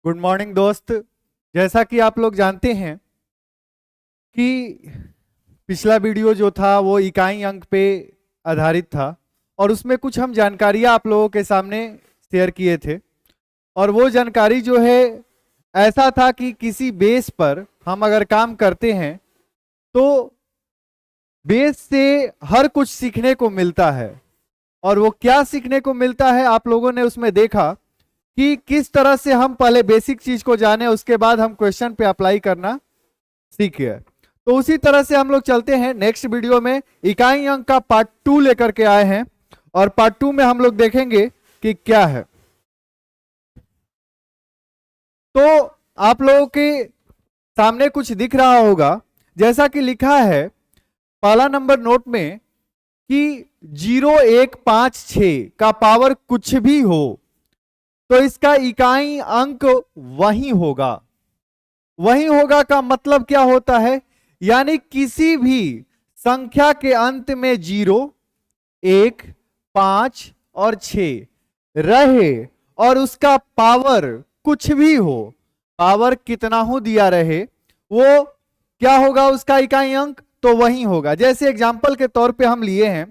Good morning दोस्त। जैसा कि आप लोग जानते हैं कि पिछला वीडियो जो था वो इकाई अंक पे आधारित था और उसमें कुछ हम जानकारियां आप लोगों के सामने शेयर किए थे। और वो जानकारी जो है ऐसा था कि किसी बेस पर हम अगर काम करते हैं तो बेस से हर कुछ सीखने को मिलता है। और वो क्या सीखने को मिलता है आप लोगों ने उसमें देखा कि किस तरह से हम पहले बेसिक चीज को जाने उसके बाद हम क्वेश्चन पे अप्लाई करना सीखे। तो उसी तरह से हम लोग चलते हैं नेक्स्ट वीडियो में इकाई अंक का पार्ट 2 लेकर के आए हैं और पार्ट 2 में हम लोग देखेंगे कि क्या है। तो आप लोगों के सामने कुछ दिख रहा होगा जैसा कि लिखा है पहला नंबर नोट में कि 0156 का पावर कुछ भी हो तो इसका इकाई अंक वही होगा। वही होगा का मतलब क्या होता है, यानी किसी भी संख्या के अंत में 0, 1, 5 और 6 रहे और उसका पावर कुछ भी हो, पावर कितना हो दिया रहे, वो क्या होगा उसका इकाई अंक, तो वही होगा। जैसे एग्जांपल के तौर पे हम लिए हैं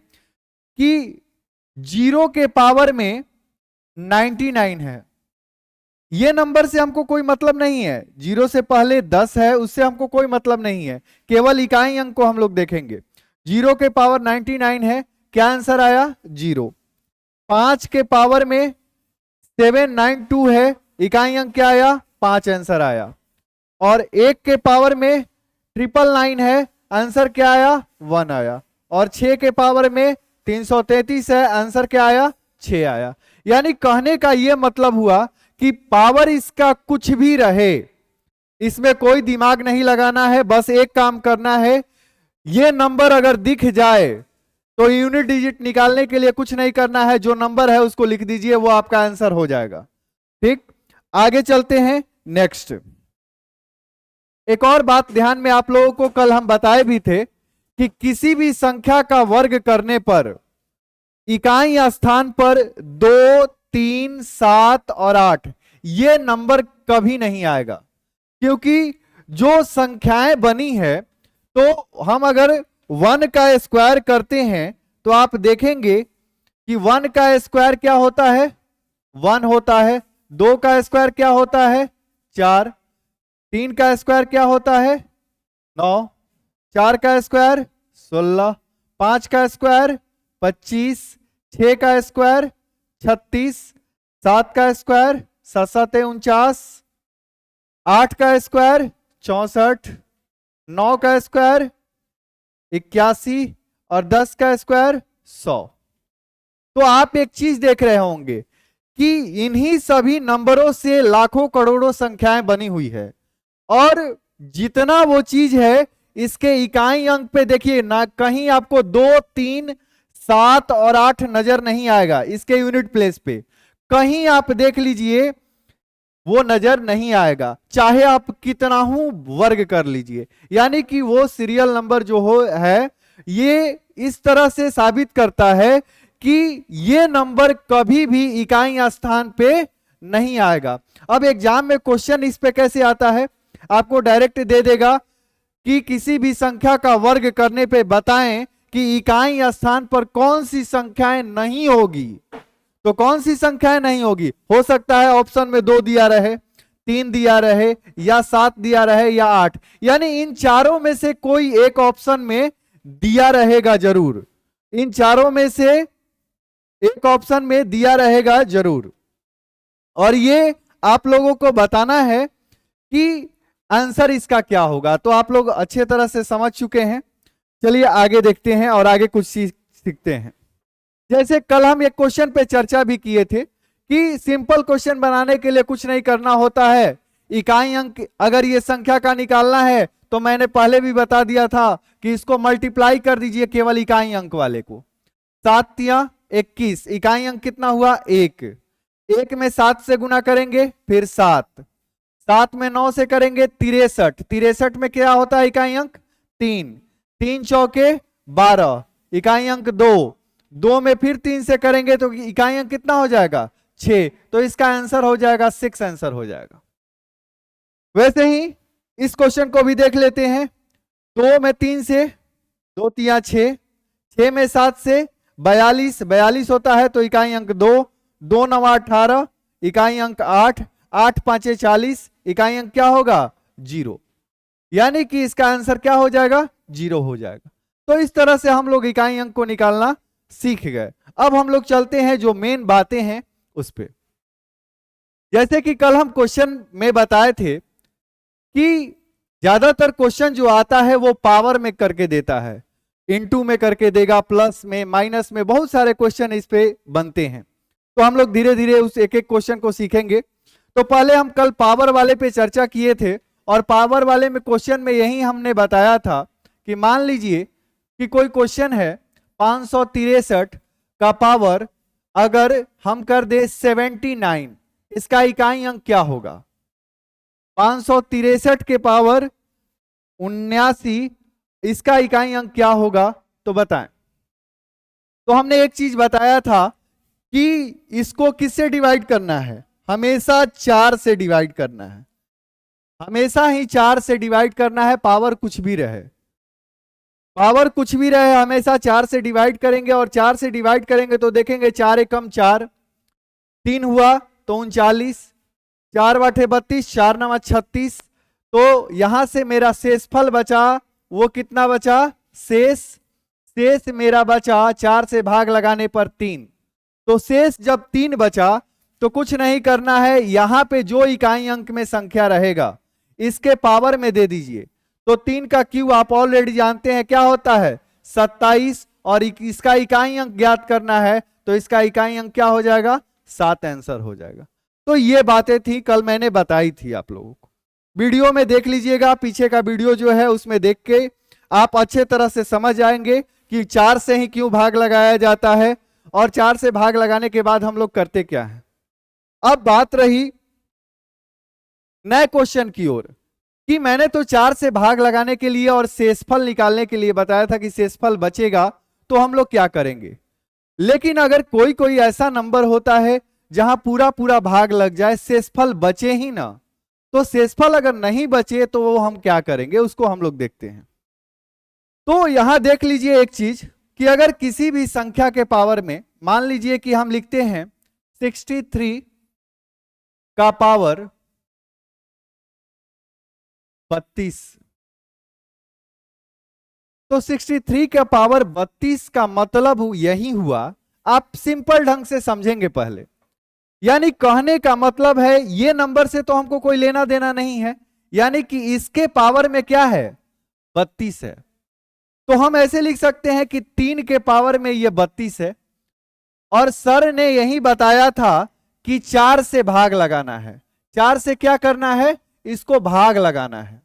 कि 0 के पावर में 99 है। ये नंबर से हमको कोई मतलब नहीं है, 0 से पहले 10 है उससे हमको कोई मतलब नहीं है, केवल इकाई अंक को हम लोग देखेंगे। 0 के पावर 99 है, क्या आंसर आया 0। 5 के पावर में 792 है, इकाई अंक क्या आया 5 आंसर आया। और 1 के पावर में 999 है, आंसर क्या आया 1 आया। और 6 के पावर में 333 है, आंसर क्या आया 6 आया। यानी कहने का यह मतलब हुआ कि पावर इसका कुछ भी रहे, इसमें कोई दिमाग नहीं लगाना है, बस एक काम करना है, ये नंबर अगर दिख जाए तो यूनिट डिजिट निकालने के लिए कुछ नहीं करना है, जो नंबर है उसको लिख दीजिए, वो आपका आंसर हो जाएगा। ठीक, आगे चलते हैं नेक्स्ट। एक और बात ध्यान में आप लोगों को कल हम बताए भी थे कि किसी भी संख्या का वर्ग करने पर इकाई स्थान पर 2, 3, 7 और 8 ये नंबर कभी नहीं आएगा, क्योंकि जो संख्याएं बनी है तो हम अगर 1 का स्क्वायर करते हैं तो आप देखेंगे कि 1 का स्क्वायर क्या होता है 1 होता है, 2 का स्क्वायर क्या होता है 4, 3 का स्क्वायर क्या होता है 9, 4 का स्क्वायर 16, 5 का स्क्वायर 25, 6 का स्क्वायर 36, 7 का स्क्वायर 7 49, 8 का स्क्वायर 64, 9 का स्क्वायर 81 और 10 का स्क्वायर 100। तो आप एक चीज देख रहे होंगे कि इन्हीं सभी नंबरों से लाखों करोड़ों संख्याएं बनी हुई है और जितना वो चीज है इसके इकाई अंक पे देखिए ना, कहीं आपको 2, 3, 7 और 8 नजर नहीं आएगा, इसके यूनिट प्लेस पे कहीं आप देख लीजिए वो नजर नहीं आएगा, चाहे आप कितना हूं वर्ग कर लीजिए। यानी कि वो सीरियल नंबर जो हो है ये इस तरह से साबित करता है कि ये नंबर कभी भी इकाई स्थान पे नहीं आएगा। अब एग्जाम में क्वेश्चन इस पे कैसे आता है, आपको डायरेक्ट दे देगा कि किसी भी संख्या का वर्ग करने पे बताएं कि इकाई स्थान पर कौन सी संख्याएं नहीं होगी। तो कौन सी संख्याएं नहीं होगी, हो सकता है ऑप्शन में 2 दिया रहे, 3 दिया रहे या 7 दिया रहे या 8, यानी इन चारों में से कोई एक ऑप्शन में दिया रहेगा जरूर, इन चारों में से एक ऑप्शन में दिया रहेगा जरूर। और ये आप लोगों को बताना है कि आंसर इसका क्या होगा। तो आप लोग अच्छे तरह से समझ चुके हैं, चलिए आगे देखते हैं और आगे कुछ सीखते हैं। जैसे कल हम एक क्वेश्चन पे चर्चा भी किए थे कि सिंपल क्वेश्चन बनाने के लिए कुछ नहीं करना होता है, इकाई अंक अगर ये संख्या का निकालना है तो मैंने पहले भी बता दिया था कि इसको मल्टीप्लाई कर दीजिए केवल इकाई अंक वाले को। 7 या 21, इकाई अंक कितना हुआ 1, 1 में 7 से गुना करेंगे फिर 7, 7 में 9 से करेंगे 63, 63 में क्या होता है इकाई अंक 3, 3 चौके 12, इकाई अंक 2, 2 में फिर 3 से करेंगे तो इकाई अंक कितना हो जाएगा 6, तो इसका आंसर हो जाएगा 6 आंसर हो जाएगा। वैसे ही इस क्वेश्चन को भी देख लेते हैं। 2 में 3 से, 2 तिया 6, 6 में 7 से 42, 42 होता है तो इकाई अंक 2, 2 9 18, इकाई अंक 8, 8 5 40, इकाई अंक क्या होगा 0, यानी कि इसका आंसर क्या हो जाएगा 0 हो जाएगा। तो इस तरह से हम लोग इकाई अंक को निकालना सीख गए। अब हम लोग चलते हैं जो मेन बातें हैं उस पे। जैसे कि कल हम क्वेश्चन में बताए थे कि ज्यादातर क्वेश्चन जो आता है वो पावर में करके देता है, इनटू में करके देगा, प्लस में, माइनस में, बहुत सारे क्वेश्चन इस पे बनते हैं। तो हम लोग धीरे धीरे उस एक एक क्वेश्चन को सीखेंगे। तो पहले हम कल पावर वाले पे चर्चा किए थे और पावर वाले में क्वेश्चन में यही हमने बताया था कि मान लीजिए कि कोई क्वेश्चन है 563 का पावर अगर हम कर दे 79, इसका इकाई अंक क्या होगा। 563 के पावर 79, इसका इकाई अंक क्या होगा तो बताएं। तो हमने एक चीज बताया था कि इसको किससे डिवाइड करना है, हमेशा 4 से डिवाइड करना है, हमेशा ही 4 से डिवाइड करना है। पावर कुछ भी रहे, पावर कुछ भी रहे, हमेशा 4 से डिवाइड करेंगे। और 4 से डिवाइड करेंगे तो देखेंगे 4 एकम 4, 3 हुआ तो 39, 4 बाटे 32, 4 नवा 36। तो यहां से मेरा शेषफल बचा वो कितना बचा, शेष मेरा बचा 4 से भाग लगाने पर 3। तो शेष जब 3 बचा तो कुछ नहीं करना है, यहां पे जो इकाई अंक में संख्या रहेगा इसके पावर में दे दीजिए। तो 3 का क्यूब आप ऑलरेडी जानते हैं क्या होता है 27, और इसका इकाई अंक ज्ञात करना है तो इसका इकाई अंक क्या हो जाएगा 7 आंसर हो जाएगा। तो ये बातें थी कल मैंने बताई थी आप लोगों को, वीडियो में देख लीजिएगा, पीछे का वीडियो जो है उसमें देख के आप अच्छे तरह से समझ जाएंगे कि 4 से ही क्यों भाग लगाया जाता है और 4 से भाग लगाने के बाद हम लोग करते क्या है। अब बात रही नए क्वेश्चन की ओर कि मैंने तो 4 से भाग लगाने के लिए और शेषफल निकालने के लिए बताया था कि शेषफल बचेगा तो हम लोग क्या करेंगे। लेकिन अगर कोई कोई ऐसा नंबर होता है जहां पूरा पूरा भाग लग जाए, शेषफल बचे ही ना, तो शेषफल अगर नहीं बचे तो वो हम क्या करेंगे उसको हम लोग देखते हैं। तो यहां देख लीजिए एक चीज कि अगर किसी भी संख्या के पावर में मान लीजिए कि हम लिखते हैं 63 का पावर 32, तो 63 का पावर 32 का मतलब यही हुआ, आप सिंपल ढंग से समझेंगे पहले, यानी कहने का मतलब है ये नंबर से तो हमको कोई लेना देना नहीं है, यानी कि इसके पावर में क्या है 32 है। तो हम ऐसे लिख सकते हैं कि 3 के पावर में ये 32 है और सर ने यही बताया था कि 4 से भाग लगाना है। 4 से क्या करना है, इसको भाग लगाना है।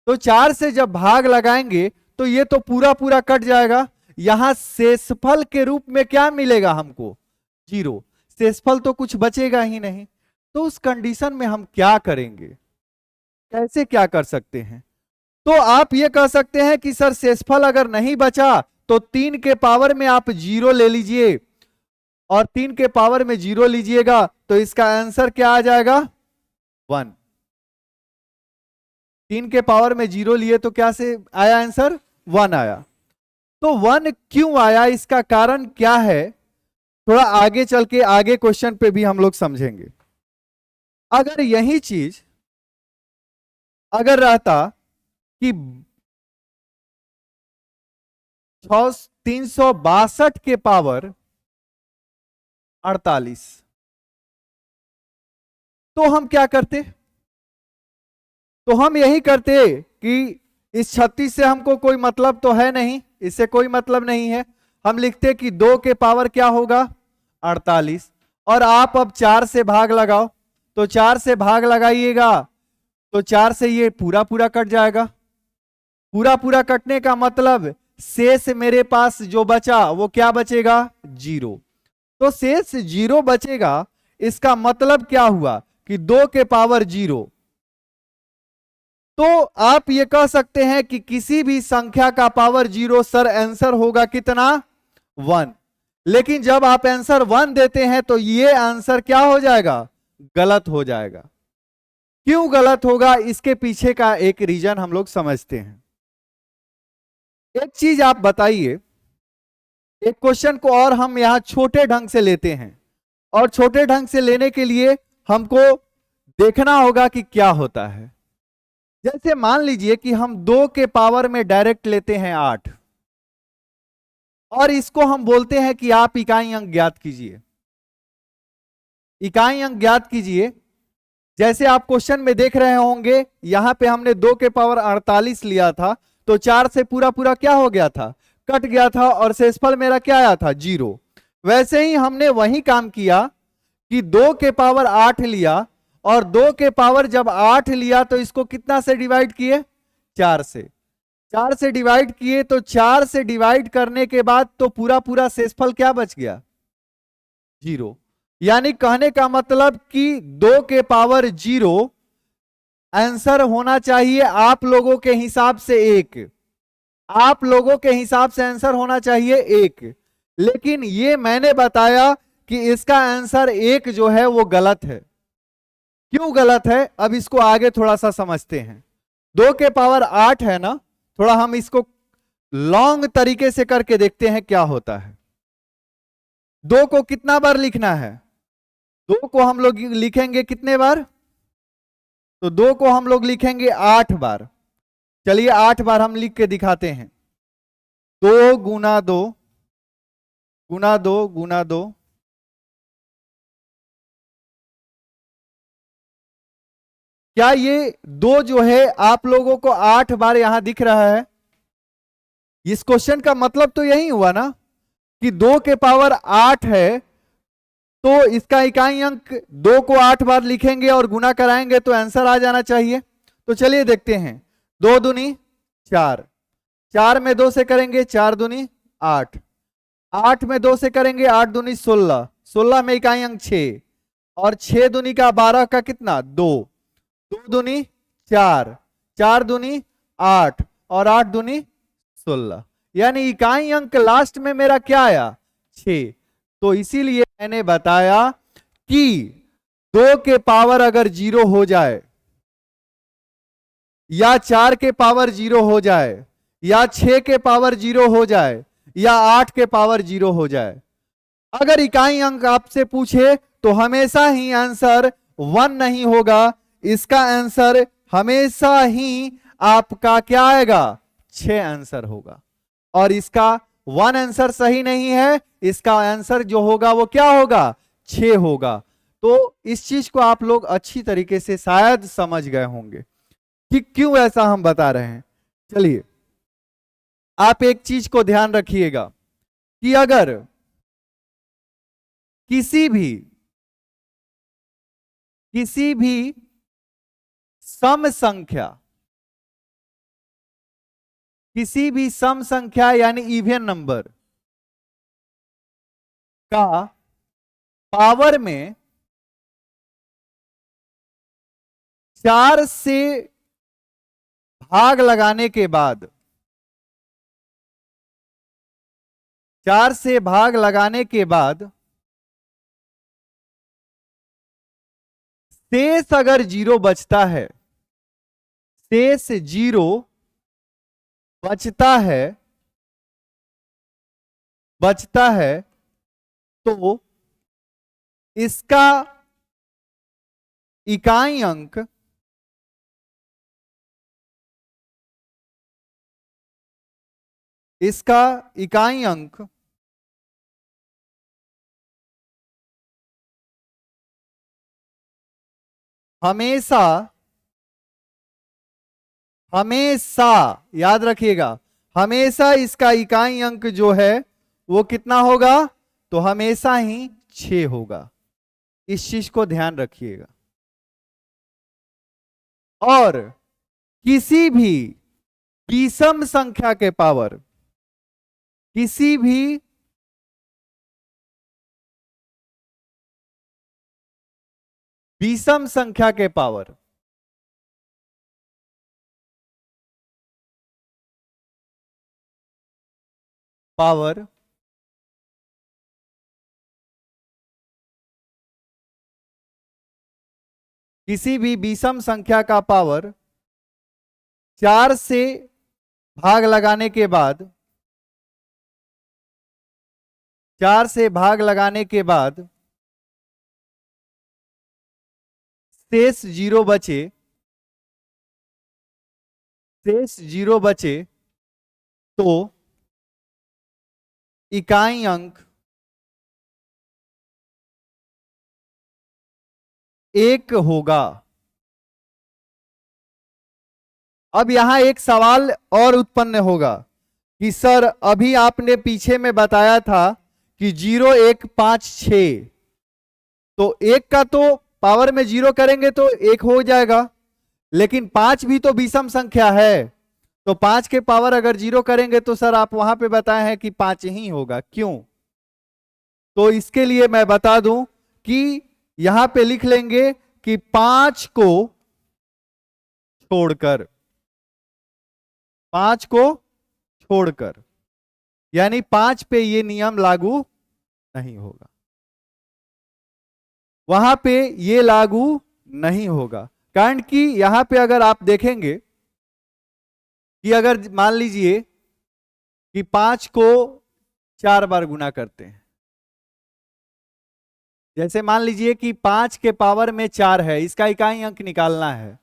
तो 4 से जब भाग लगाएंगे तो ये तो पूरा पूरा कट जाएगा, यहां शेषफल के रूप में क्या मिलेगा हमको 0, शेषफल तो कुछ बचेगा ही नहीं। तो उस कंडीशन में हम क्या करेंगे, कैसे क्या कर सकते हैं। तो आप ये कह सकते हैं कि सर शेषफल अगर नहीं बचा तो 3 के पावर में आप 0 ले लीजिए और 3 के पावर में 0 लीजिएगा तो इसका आंसर क्या आ जाएगा 1। 3 के पावर में 0 लिए तो क्या से आया आंसर 1 आया। तो 1 क्यों आया, इसका कारण क्या है, थोड़ा आगे चल के आगे क्वेश्चन पे भी हम लोग समझेंगे। अगर यही चीज अगर रहता कि 362 के पावर 48, तो हम क्या करते, तो हम यही करते कि इस 36 से हमको कोई मतलब तो है नहीं, इससे कोई मतलब नहीं है, हम लिखते कि 2 के पावर क्या होगा 48, और आप अब 4 से भाग लगाओ, तो 4 से भाग लगाइएगा तो 4 से ये पूरा पूरा कट जाएगा। पूरा पूरा कटने का मतलब शेष मेरे पास जो बचा वो क्या बचेगा 0। तो शेष 0 बचेगा, इसका मतलब क्या हुआ कि 2 के पावर 0। तो आप ये कह सकते हैं कि किसी भी संख्या का पावर 0 सर आंसर होगा कितना 1। लेकिन जब आप आंसर 1 देते हैं तो ये आंसर क्या हो जाएगा गलत हो जाएगा। क्यों गलत होगा, इसके पीछे का एक रीजन हम लोग समझते हैं। एक चीज आप बताइए, एक क्वेश्चन को और हम यहां छोटे ढंग से लेते हैं, और छोटे ढंग से लेने के लिए हमको देखना होगा कि क्या होता है। जैसे मान लीजिए कि हम 2 के पावर में डायरेक्ट लेते हैं 8, और इसको हम बोलते हैं कि आप इकाई अंक ज्ञात कीजिए। इकाई अंक ज्ञात कीजिए। जैसे आप क्वेश्चन में देख रहे होंगे, यहां पे हमने 2 के पावर 48 लिया था, तो 4 से पूरा पूरा क्या हो गया था, कट गया था, और शेषफल मेरा क्या आया था, 0। वैसे ही हमने वही काम किया कि 2 के पावर 8 लिया, और 2 के पावर जब 8 लिया तो इसको कितना से डिवाइड किए, 4 से। 4 से डिवाइड किए, तो 4 से डिवाइड करने के बाद तो पूरा पूरा शेषफल क्या बच गया, 0। यानी कहने का मतलब कि 2 के पावर 0 आंसर होना चाहिए आप लोगों के हिसाब से 1। आप लोगों के हिसाब से आंसर होना चाहिए 1, लेकिन ये मैंने बताया कि इसका आंसर 1 जो है वो गलत है। क्यों गलत है, अब इसको आगे थोड़ा सा समझते हैं। 2 के पावर 8 है ना, थोड़ा हम इसको लॉन्ग तरीके से करके देखते हैं क्या होता है। 2 को कितना बार लिखना है, 2 को हम लोग लिखेंगे कितने बार, तो 2 को हम लोग लिखेंगे 8 बार। चलिए 8 बार हम लिख के दिखाते हैं। 2 गुना 2 गुना 2 गुना 2, क्या ये 2 जो है आप लोगों को 8 बार यहां दिख रहा है। इस क्वेश्चन का मतलब तो यही हुआ ना कि 2 के पावर 8 है, तो इसका इकाई अंक 2 को 8 बार लिखेंगे और गुना कराएंगे तो आंसर आ जाना चाहिए। तो चलिए देखते हैं। 2 दूनी 4, 4 में 2 से करेंगे 4 दूनी 8, 8 में 2 से करेंगे 8 दूनी 16, 16 में इकाई अंक 6, और 6 दूनी का 12 का कितना 2, 2 दूनी 4, 4 दूनी 8, और 8 दूनी 16, यानी इकाई अंक लास्ट में मेरा क्या आया 6। तो इसीलिए मैंने बताया कि 2 के पावर अगर 0 हो जाए, या 4 के पावर 0 हो जाए, या 6 के पावर 0 हो जाए, या 8 के पावर 0 हो जाए, अगर इकाई अंक आपसे पूछे तो हमेशा ही आंसर 1 नहीं होगा। इसका आंसर हमेशा ही आपका क्या आएगा, 6 आंसर होगा। और इसका 1 आंसर सही नहीं है, इसका आंसर जो होगा वो क्या होगा, 6 होगा। तो इस चीज को आप लोग अच्छी तरीके से शायद समझ गए होंगे कि क्यों ऐसा हम बता रहे हैं। चलिए आप एक चीज को ध्यान रखिएगा कि अगर किसी भी सम संख्या, किसी भी सम संख्या यानी इवन नंबर का पावर में 4 से भाग लगाने के बाद, 4 से भाग लगाने के बाद शेष अगर 0 बचता है, शेष 0 बचता है, बचता है, तो इसका इकाई अंक इसका इकाई अंक हमेशा, हमेशा याद रखिएगा, हमेशा इसका इकाई अंक जो है वो कितना होगा, तो हमेशा ही 6 होगा। इस चीज को ध्यान रखिएगा। और किसी भी विषम संख्या के पावर, किसी भी विषम संख्या के पावर, पावर किसी भी विषम संख्या का पावर 4 से भाग लगाने के बाद 4 से भाग लगाने के बाद शेष जीरो बचे तो इकाई अंक 1 होगा। अब यहां एक सवाल और उत्पन्न होगा कि सर अभी आपने पीछे में बताया था कि 0 1 5 6, तो 1 का तो पावर में 0 करेंगे तो 1 हो जाएगा, लेकिन 5 भी तो विषम संख्या है, तो 5 के पावर अगर 0 करेंगे तो सर आप वहां पे बताए हैं कि 5 ही होगा, क्यों? तो इसके लिए मैं बता दूं कि यहां पे लिख लेंगे कि 5 को छोड़कर, 5 को छोड़कर, यानी 5 पे ये नियम लागू नहीं होगा, वहां पे ये लागू नहीं होगा। कारण कि यहां पे अगर आप देखेंगे कि अगर मान लीजिए कि 5 को 4 बार गुना करते हैं, जैसे मान लीजिए कि 5 के पावर में 4 है, इसका इकाई अंक निकालना है,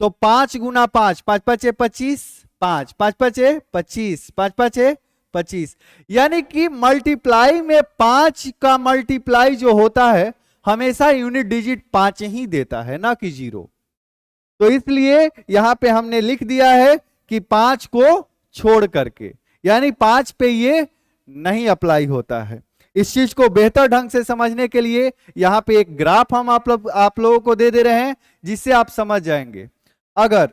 तो 5 गुना 5, 5 5 25, 5 5 5 25, 5 5 25, यानी कि मल्टीप्लाई में 5 का मल्टीप्लाई जो होता है हमेशा यूनिट डिजिट 5 ही देता है, ना कि 0। तो इसलिए यहां पे हमने लिख दिया है कि 5 को छोड़ करके, यानी 5 पे ये नहीं अप्लाई होता है। इस चीज को बेहतर ढंग से समझने के लिए यहां पे एक ग्राफ हम आप लोगों को दे दे रहे हैं, जिससे आप समझ जाएंगे। अगर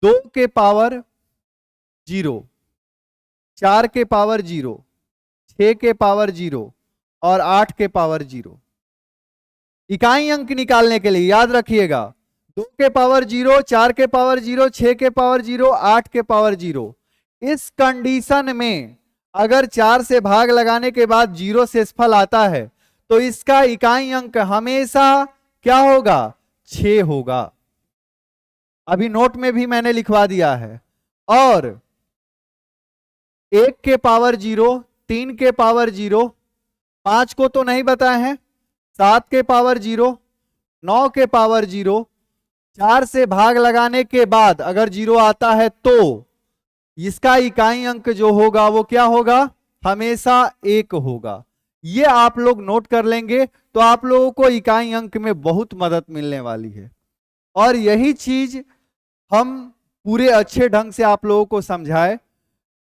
2 के पावर 0, 4 के पावर 0, 6 के पावर 0 और 8 के पावर 0, इकाई अंक निकालने के लिए याद रखिएगा 2 के पावर 0, 4 के पावर 0, 6 के पावर 0, 8 के पावर 0। इस कंडीशन में अगर 4 से भाग लगाने के बाद 0 शेषफल आता है तो इसका इकाई अंक हमेशा क्या होगा? 6 होगा। अभी नोट में भी मैंने लिखवा दिया है। और 1 के पावर 0, 3 के पावर 0, 5 को तो नहीं बताए हैं, 7 के पावर 0, 9 के पावर 0, 4 से भाग लगाने के बाद अगर 0 आता है तो इसका इकाई अंक जो होगा वो क्या होगा? हमेशा 1 होगा। ये आप लोग नोट कर लेंगे तो आप लोगों को इकाई अंक में बहुत मदद मिलने वाली है। और यही चीज हम पूरे अच्छे ढंग से आप लोगों को समझाए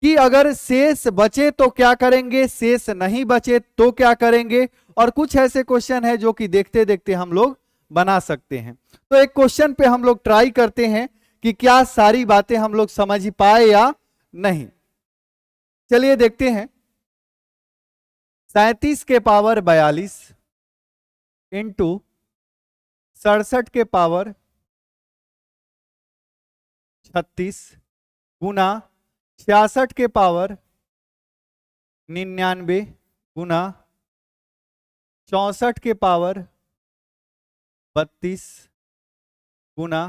कि अगर शेष बचे तो क्या करेंगे, शेष नहीं बचे तो क्या करेंगे, और कुछ ऐसे क्वेश्चन है जो कि देखते देखते हम लोग बना सकते हैं। तो एक क्वेश्चन पे हम लोग ट्राई करते हैं कि क्या सारी बातें हम लोग समझ पाए या नहीं। चलिए देखते हैं। 37 के पावर 42 इंटू 67 के पावर 36 गुना 66 के पावर 99 गुना 64 के पावर 32 गुना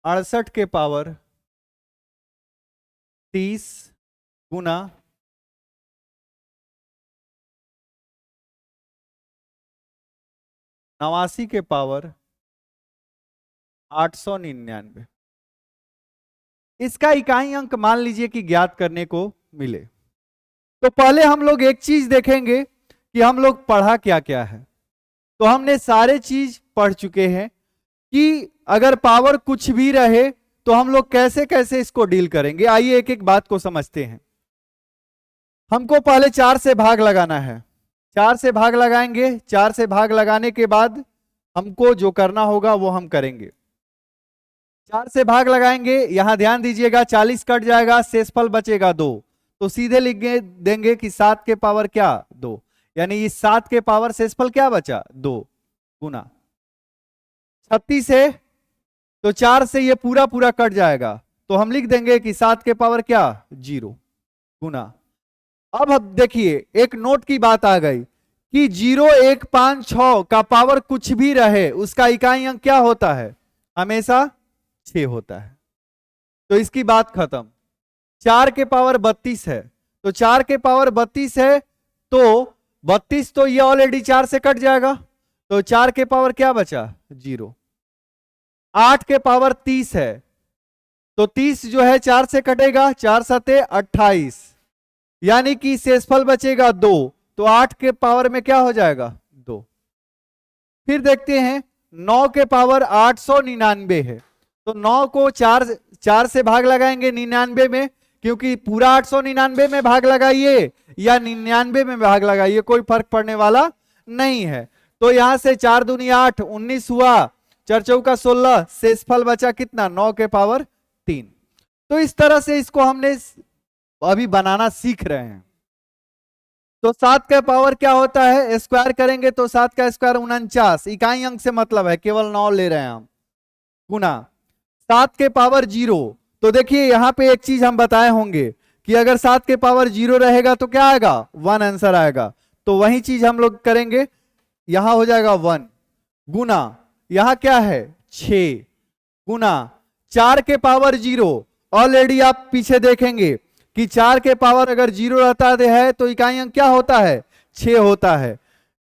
68 के पावर 30 गुना 89 के पावर 899। इसका इकाई अंक मान लीजिए कि ज्ञात करने को मिले तो पहले हम लोग एक चीज देखेंगे कि हम लोग पढ़ा क्या क्या है। तो हमने सारे चीज पढ़ चुके हैं कि अगर पावर कुछ भी रहे तो हम लोग कैसे कैसे इसको डील करेंगे। आइए एक एक बात को समझते हैं। हमको पहले 4 से भाग लगाना है। 4 से भाग लगाएंगे, 4 से भाग लगाने के बाद हमको जो करना होगा वो हम करेंगे। 4 से भाग लगाएंगे, यहां ध्यान दीजिएगा 40 कट जाएगा, शेषफल बचेगा 2, तो सीधे लिख देंगे कि 7 के पावर क्या 2, यानी इस 7 के पावर शेषफल क्या बचा 2 गुना 36 है तो 4 से ये पूरा पूरा कट जाएगा, तो हम लिख देंगे कि 7 के पावर क्या 0 गुना। अब देखिए एक नोट की बात आ गई कि 0 1 5 6 का पावर कुछ भी रहे उसका इकाई अंक क्या होता है, हमेशा 6 होता है। तो इसकी बात खत्म। 4 के पावर 32 है, तो 4 के पावर 32 है तो 32 तो ये ऑलरेडी 4 से कट जाएगा, तो 4 के पावर क्या बचा 0। 8 के पावर 30 है, तो 30 जो है 4 से कटेगा, 4 सते 28, यानी कि शेषफल बचेगा 2, तो 8 के पावर में क्या हो जाएगा 2। फिर देखते हैं 9 के पावर 899 है, तो 9 को 4 से भाग लगाएंगे 99 में, क्योंकि पूरा 899 में भाग लगाइए या 99 में भाग लगाइए कोई फर्क पड़ने वाला नहीं है। तो यहां से 4 दूनी 8 19 हुआ, 4 चौका 16, शेषफल बचा कितना 9 के पावर 3। तो इस तरह से इसको हमने अभी बनाना सीख रहे हैं। तो 7 का पावर क्या होता है, स्क्वायर करेंगे तो 7 का स्क्वायर 49, इकाई अंक से मतलब है, केवल 9 ले रहे हैं हम, गुना 7 के पावर 0। तो देखिए यहां पे एक चीज हम बताए होंगे कि अगर 7 के पावर 0 रहेगा तो क्या आएगा 1 आंसर आएगा, तो वही चीज हम लोग करेंगे, यहां हो जाएगा 1 गुना यहां क्या है 6 गुना 4 के पावर 0। ऑलरेडी आप पीछे देखेंगे कि 4 के पावर अगर 0 रहता है तो इकाई अंक क्या होता है 6 होता है,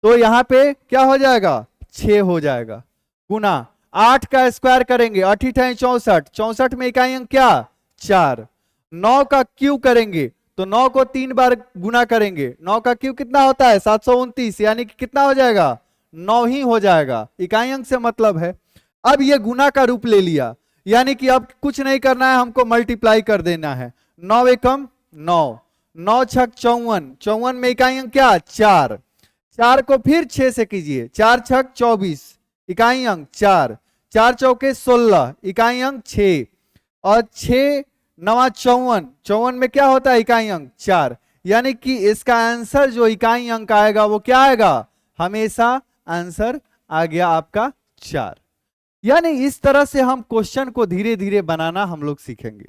तो यहां पे क्या हो जाएगा 6 हो जाएगा, गुना 8 का स्क्वायर करेंगे 8 × 64, 64 में इकाई अंक क्या 4। 9 का क्यू करेंगे तो 9 को 3 बार गुना करेंगे, 9 का क्यू कितना होता है 729, यानी कि कितना हो जाएगा 9 ही हो जाएगा, इकाई अंक से मतलब है। अब ये गुना का रूप ले लिया, यानी कि अब कुछ नहीं करना है, हमको मल्टीप्लाई कर देना है, 9 एकम 9, 9 छक 54, 54 में इकाई अंक क्या 4, 4 को फिर 6 से कीजिए, 4 छक 24, इकाई अंक 4, 4 चौके 16, इकाई अंक 6, और 6 9 54, 54 में क्या होता है इकाई अंक 4, यानी कि इसका आंसर जो इकाई अंक आएगा वो क्या आएगा, हमेशा आंसर आ गया आपका 4। यानी इस तरह से हम क्वेश्चन को धीरे धीरे बनाना हम लोग सीखेंगे।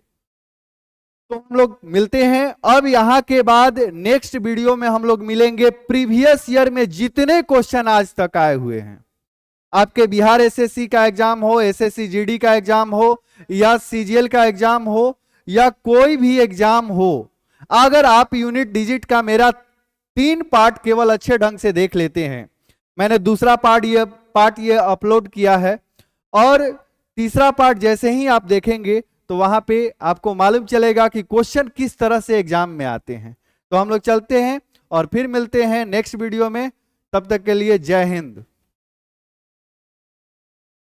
तो हम लोग मिलते हैं अब यहां के बाद नेक्स्ट वीडियो में, हम लोग मिलेंगे प्रीवियस ईयर में जितने क्वेश्चन आज तक आए हुए हैं, आपके बिहार एसएससी का एग्जाम हो, एसएससी जीडी का एग्जाम हो, या सीजीएल का एग्जाम हो, या कोई भी एग्जाम हो, अगर आप यूनिट डिजिट का मेरा 3 पार्ट केवल अच्छे ढंग से देख लेते हैं, मैंने दूसरा पार्ट ये अपलोड किया है, और तीसरा पार्ट जैसे ही आप देखेंगे तो वहां पे आपको मालूम चलेगा कि क्वेश्चन किस तरह से एग्जाम में आते हैं। तो हम लोग चलते हैं और फिर मिलते हैं नेक्स्ट वीडियो में, तब तक के लिए जय हिंद।